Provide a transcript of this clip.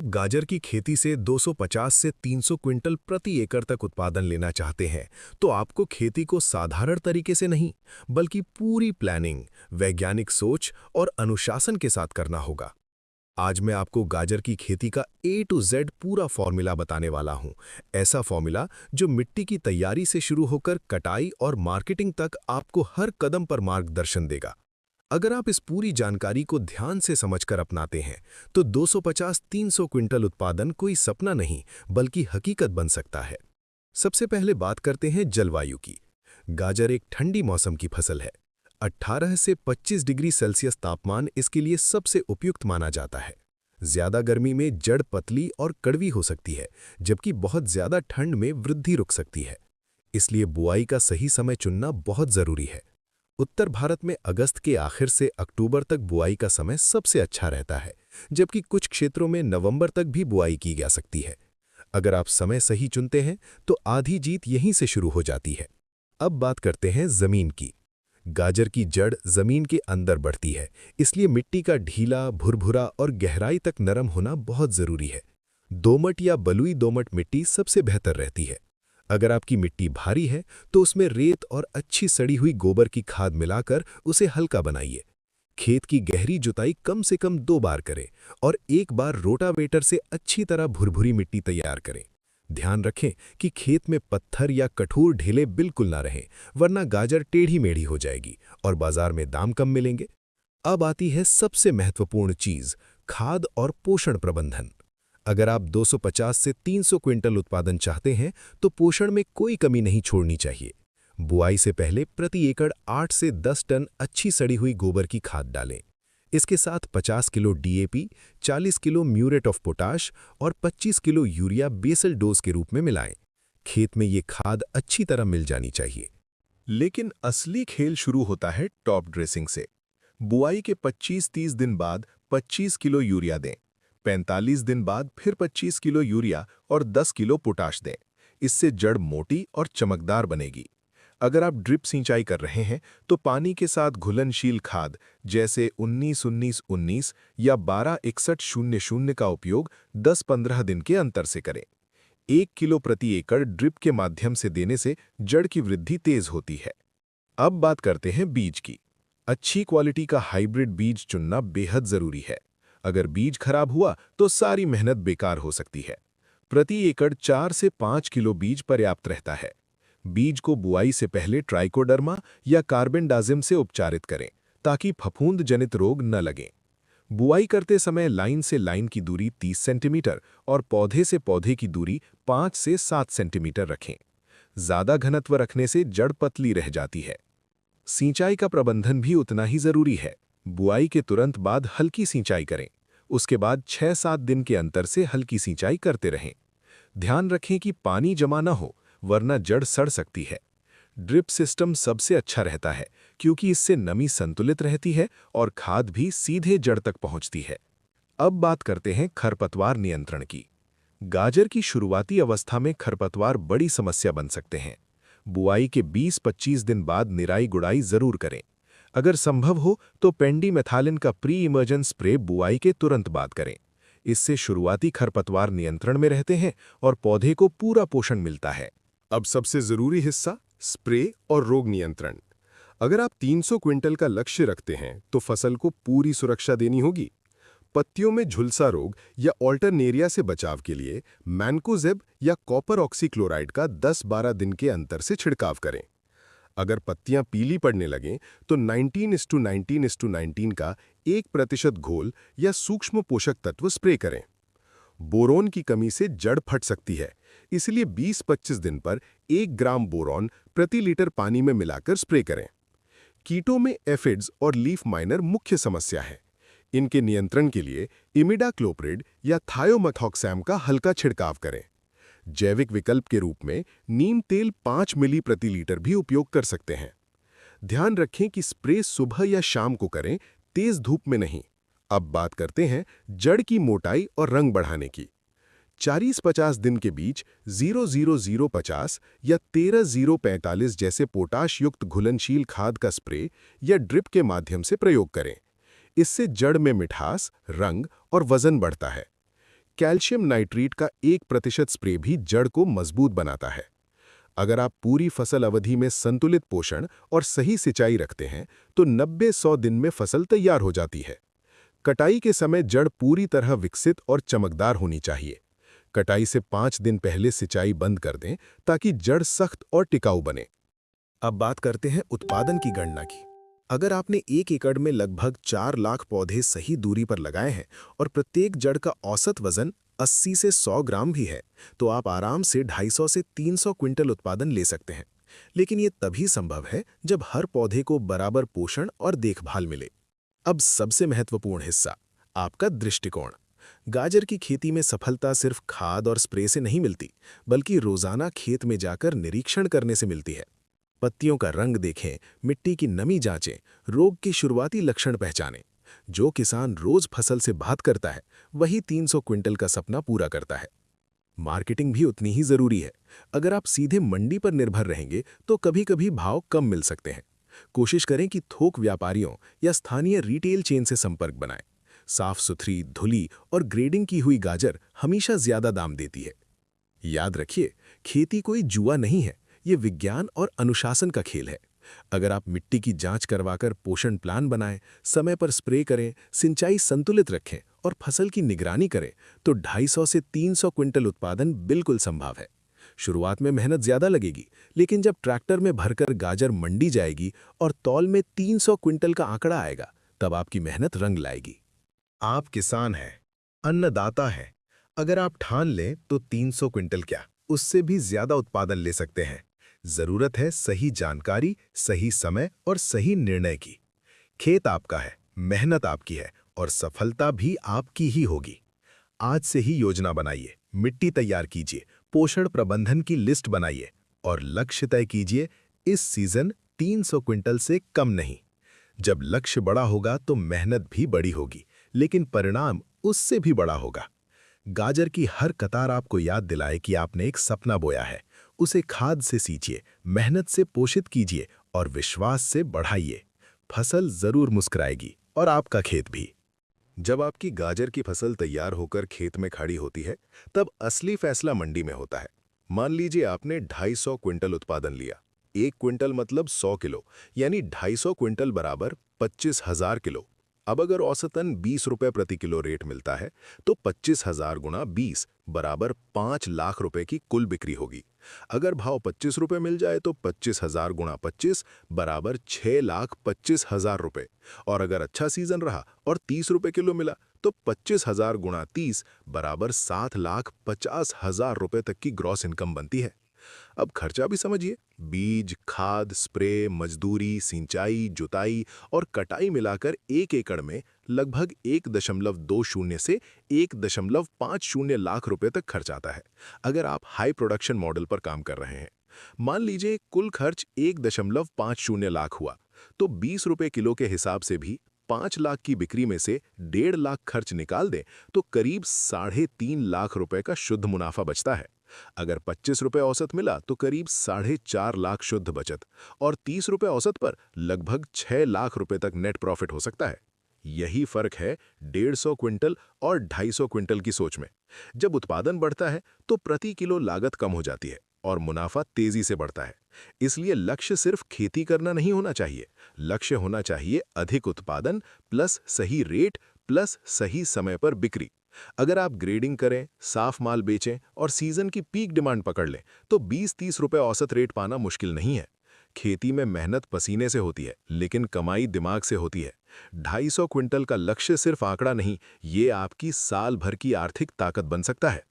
गाजर की खेती से 250 से 300 क्विंटल प्रति एकड़ तक उत्पादन लेना चाहते हैं, तो आपको खेती को साधारण तरीके से नहीं, बल्कि पूरी प्लानिंग, वैज्ञानिक सोच और अनुशासन के साथ करना होगा। आज मैं आपको गाजर की खेती का A to Z पूरा फॉर्मूला बताने वाला हूं। ऐसा फॉर्मूला जो मिट्टी की तैयारी से शुरू होकर कटाई और मार्केटिंग तक आपको हर कदम पर मार्गदर्शन देगा। अगर आप इस पूरी जानकारी को ध्यान से समझकर अपनाते हैं, तो 250-300 क्विंटल उत्पादन कोई सपना नहीं, बल्कि हकीकत बन सकता है। सबसे पहले बात करते हैं जलवायु की। गाजर एक ठंडी मौसम की फसल है। 18 से 25 डिग्री सेल्सियस तापमान इसके लिए सबसे उपयुक्त माना जाता है। ज्यादा गर्मी में जड़ पतली और कड़वी हो सकती है, जबकि बहुत ज्यादा ठंड में वृद्धि रुक सकती है। इसलिए बुआई का सही समय चुनना बहुत जरूरी है। उत्तर भारत में अगस्त के आखिर से अक्टूबर तक बुआई का समय सबसे अच्छा रहता है, जबकि कुछ क्षेत्रों में नवंबर तक भी बुआई की जा सकती है। अगर आप समय सही चुनते हैं, तो आधी जीत यहीं से शुरू हो जाती है। अब बात करते हैं जमीन की। गाजर की जड़ जमीन के अंदर बढ़ती है, इसलिए मिट्टी का ढीला, भुरभुरा और गहराई तक नरम होना बहुत जरूरी है। दोमट या बलुई दोमट मिट्टी सबसे बेहतर रहती है। अगर आपकी मिट्टी भारी है, तो उसमें रेत और अच्छी सड़ी हुई गोबर की खाद मिलाकर उसे हल्का बनाइए। खेत की गहरी जुताई कम से कम 2 बार करें और एक बार रोटावेटर से अच्छी तरह भुरभुरी मिट्टी तैयार करें। ध्यान रखें कि खेत में पत्थर या कठोर ढेले बिल्कुल ना रहें, वरना गाजर टेढ़ी मेढ़ी हो जाएगी और बाजार में दाम कम मिलेंगे। अब आती है सबसे महत्वपूर्ण चीज, खाद और पोषण प्रबंधन। अगर आप 250 से 300 क्विंटल उत्पादन चाहते हैं, तो पोषण में कोई कमी नहीं छोड़नी चाहिए। बुआई से पहले प्रति एकड़ 8 से 10 टन अच्छी सड़ी हुई गोबर की खाद डालें। इसके साथ 50 kilo DAP, 40 kilo muriate of potash और 25 किलो यूरिया बेसल डोज के रूप में मिलाएं। खेत में ये खाद अच्छी तरह मिल जानी चाहिए। लेकिन असली खेल शुरू होता है टॉप ड्रेसिंग से। बुआई के 25-30 दिन बाद 25 किलो यूरिया दें। 45 दिन बाद फिर 25 किलो यूरिया और 10 किलो पोटाश दें। इससे जड़ मोटी और चमकदार बनेगी। अगर आप ड्रिप सिंचाई कर रहे हैं, तो पानी के साथ घुलनशील खाद जैसे 19-19-19 या 12-61-00 का उपयोग 10-15 दिन के अंतर से करें। 1 किलो प्रति एकड़ ड्रिप के माध्यम से देने से जड़ की वृद्धि तेज होती है। अब बात करते हैं बीज की। अच्छी क्वालिटी का हाइब्रिड बीज चुनना बेहद जरूरी है। अगर बीज खराब हुआ, तो सारी मेहनत बेकार हो सकती है। प्रति एकड़ 4 से 5 किलो बीज पर्याप्त रहता है। बीज को बुआई से पहले ट्राइकोडर्मा या कार्बेंडाजिम से उपचारित करें, ताकि फफूंद जनित रोग न लगें। बुआई करते समय लाइन से लाइन की दूरी 30 सेंटीमीटर और पौधे से पौधे की दूरी 5 से 7 सेंटीमीटर रखें। ज्यादा घनत्व रखने से जड़ पतली रह जाती है। सिंचाई का प्रबंधन भी उतना ही जरूरी है। बुआई के तुरंत बाद हल्की सिंचाई करें। उसके बाद 6-7 दिन के अंतर से हल्की सिंचाई करते रहें। ध्यान रखें कि पानी जमा न हो, वरना जड़ सड़ सकती है। ड्रिप सिस्टम सबसे अच्छा रहता है, क्योंकि इससे नमी संतुलित रहती है और खाद भी सीधे जड़ तक पहुंचती है। अब बात करते हैं खरपतवार नियंत्रण की। गाजर की शुरुआती अवस्था में खरपतवार बड़ी समस्या बन सकते हैं। बुआई के 20-25 दिन बाद निराई गुड़ाई जरूर करें। अगर संभव हो तो पेंडीमेथालिन का प्री इमर्जन स्प्रे बुआई के तुरंत बाद करें। इससे शुरुआती खरपतवार नियंत्रण में रहते हैं और पौधे को पूरा पोषण मिलता है। अब सबसे जरूरी हिस्सा, स्प्रे और रोग नियंत्रण। अगर आप 300 क्विंटल का लक्ष्य रखते हैं, तो फसल को पूरी सुरक्षा देनी होगी। पत्तियों में झुलसा रोग या ऑल्टरनेरिया से बचाव के लिए मैनकोजेब या कॉपर ऑक्सीक्लोराइड का 10-12 दिन के अंतर से छिड़काव करें। अगर पत्तियां पीली पड़ने लगें, तो 19:19:19 का 1% घोल या सूक्ष्म पोषक तत्व स्प्रे करें। बोरोन की कमी से जड़ फट सकती है, इसलिए 20-25 दिन पर 1 ग्राम बोरॉन प्रति लीटर पानी में मिलाकर स्प्रे करें। कीटों में एफिड्स और लीफ माइनर मुख्य समस्या है। इनके नियंत्रण के लिए इमिडाक्लोप्रिड या थायोमेथॉक्सैम का हल्का छिड़काव करें। जैविक विकल्प के रूप में नीम तेल 5 मिली प्रति लीटर भी उपयोग कर सकते हैं। ध्यान रखें कि स्प्रे सुबह या शाम को करें, तेज धूप में नहीं। अब बात करते हैं जड़ की मोटाई और रंग बढ़ाने की। 40-50 दिन के बीच 00050 या 13-045 जैसे पोटाश युक्त घुलनशील खाद का स्प्रे या ड्रिप के माध्यम से प्रयोग करें। इससे जड़ में मिठास, रंग और वजन बढ़ता है। कैल्शियम नाइट्रेट का 1% स्प्रे भी जड़ को मजबूत बनाता है। अगर आप पूरी फसल अवधि में संतुलित पोषण और सही सिंचाई रखते हैं तो 90-100 दिन में फसल तैयार हो जाती है। कटाई के समय जड़ पूरी तरह विकसित और चमकदार होनी चाहिए। कटाई से 5 दिन पहले सिंचाई बंद कर दें ताकि जड़ सख्त और टिकाऊ बने। अब बात करते हैं उत्पादन की गणना की। अगर आपने 1 एकड़ में लगभग 4 लाख पौधे सही दूरी पर लगाए हैं और प्रत्येक जड़ का औसत वजन 80 से 100 ग्राम भी है, तो आप आराम से 250 से 300 क्विंटल उत्पादन ले सकते हैं। लेकिन ये तभी संभव है जब हर पौधे को बराबर पोषण और देखभाल मिले। अब सबसे महत्वपूर्ण हिस्सा, आपका दृष्टिकोण। गाजर की खेती में सफलता सिर्फ खाद और स्प्रे से नहीं मिलती, बल्कि रोजाना खेत में जाकर निरीक्षण करने से मिलती है। पत्तियों का रंग देखें, मिट्टी की नमी जांचें, रोग के शुरुआती लक्षण पहचानें। जो किसान रोज फसल से बात करता है, वही 300 क्विंटल का सपना पूरा करता है। मार्केटिंग भी उतनी ही जरूरी है। अगर आप सीधे मंडी पर निर्भर रहेंगे तो कभी-कभी भाव कम मिल सकते हैं। कोशिश करें कि थोक व्यापारियों या स्थानीय रिटेल चेन से संपर्क बनाएं। साफ सुथरी, धुली और ग्रेडिंग की हुई गाजर हमेशा ज्यादा दाम देती है। याद रखिए, खेती कोई जुआ नहीं है, ये विज्ञान और अनुशासन का खेल है। अगर आप मिट्टी की जांच करवाकर पोषण प्लान बनाएं, समय पर स्प्रे करें, सिंचाई संतुलित रखें और फसल की निगरानी करें, तो 250 से 300 क्विंटल उत्पादन बिल्कुल संभव है। शुरुआत में मेहनत ज्यादा लगेगी, लेकिन जब ट्रैक्टर में भरकर गाजर मंडी जाएगी और तौल में 300 क्विंटल का आंकड़ा आएगा, तब आपकी मेहनत रंग लाएगी। आप किसान हैं, अन्नदाता हैं। अगर आप ठान लें तो 300 क्विंटल क्या, उससे भी ज्यादा उत्पादन ले सकते हैं। जरूरत है सही जानकारी, सही समय और सही निर्णय की। खेत आपका है, मेहनत आपकी है और सफलता भी आपकी ही होगी। आज से ही योजना बनाइए, मिट्टी तैयार कीजिए, पोषण प्रबंधन की लिस्ट बनाइए और लक्ष्य तय कीजिए। इस सीजन 300 क्विंटल से कम नहीं। जब लक्ष्य बड़ा होगा तो मेहनत भी बड़ी होगी, लेकिन परिणाम उससे भी बड़ा होगा। गाजर की हर कतार आपको याद दिलाए कि आपने एक सपना बोया है। उसे खाद से सींचिए, मेहनत से पोषित कीजिए और विश्वास से बढ़ाइए। फसल जरूर मुस्कुराएगी और आपका खेत भी। जब आपकी गाजर की फसल तैयार होकर खेत में खड़ी होती है, तब असली फैसला मंडी में होता है। मान लीजिए आपने 250 क्विंटल उत्पादन लिया। 1 क्विंटल मतलब 100 किलो, यानी 250 क्विंटल बराबर 25,000 किलो। अब अगर औसतन 20 रुपए प्रति किलो रेट मिलता है, तो 25,000 गुणा 20 बराबर 5 लाख रुपए की कुल बिक्री होगी। अगर भाव 25 रुपए मिल जाए तो 25,000 गुणा 25 बराबर 6,25,000 रुपए। और अगर अच्छा सीजन रहा और 30 रुपए किलो मिला तो 25,000 गुणा 30 बराबर 7,50,000 रुपए तक की ग्रॉस इनकम बनती है। अब खर्चा भी समझिए, बीज, खाद, स्प्रे, मजदूरी, सिंचाई, जुताई और कटाई मिलाकर 1 एकड़ में लगभग 1.20 से 1.50 लाख रुपए तक खर्च आता है। अगर आप हाई प्रोडक्शन मॉडल पर काम कर रहे हैं, मान लीजिए कुल खर्च 1.50 लाख हुआ, तो 20 रुपए किलो के हिसाब से भी 5 लाख की बिक्री में से 1.5 लाख खर्च निकाल दें तो करीब 3.5 लाख रुपए का शुद्ध मुनाफा बचता है। अगर 25 रुपए औसत मिला तो करीब 4.5 लाख शुद्ध बचत और 30 रुपए औसत पर लगभग 6 लाख रुपए तक नेट प्रॉफिट हो सकता है। यही फर्क है 150 क्विंटल और 250 क्विंटल की सोच में। जब उत्पादन बढ़ता है तो प्रति किलो लागत कम हो जाती है और मुनाफा तेजी से बढ़ता है। इसलिए लक्ष्य सिर्फ खेती करना नहीं होना चाहिए, लक्ष्य होना चाहिए अधिक उत्पादन प्लस सही रेट प्लस सही समय पर बिक्री। अगर आप ग्रेडिंग करें, साफ माल बेचें और सीजन की पीक डिमांड पकड़ लें तो 20-30 रुपए औसत रेट पाना मुश्किल नहीं है। खेती में मेहनत पसीने से होती है, लेकिन कमाई दिमाग से होती है। 250 क्विंटल का लक्ष्य सिर्फ आंकड़ा नहीं, ये आपकी साल भर की आर्थिक ताकत बन सकता है।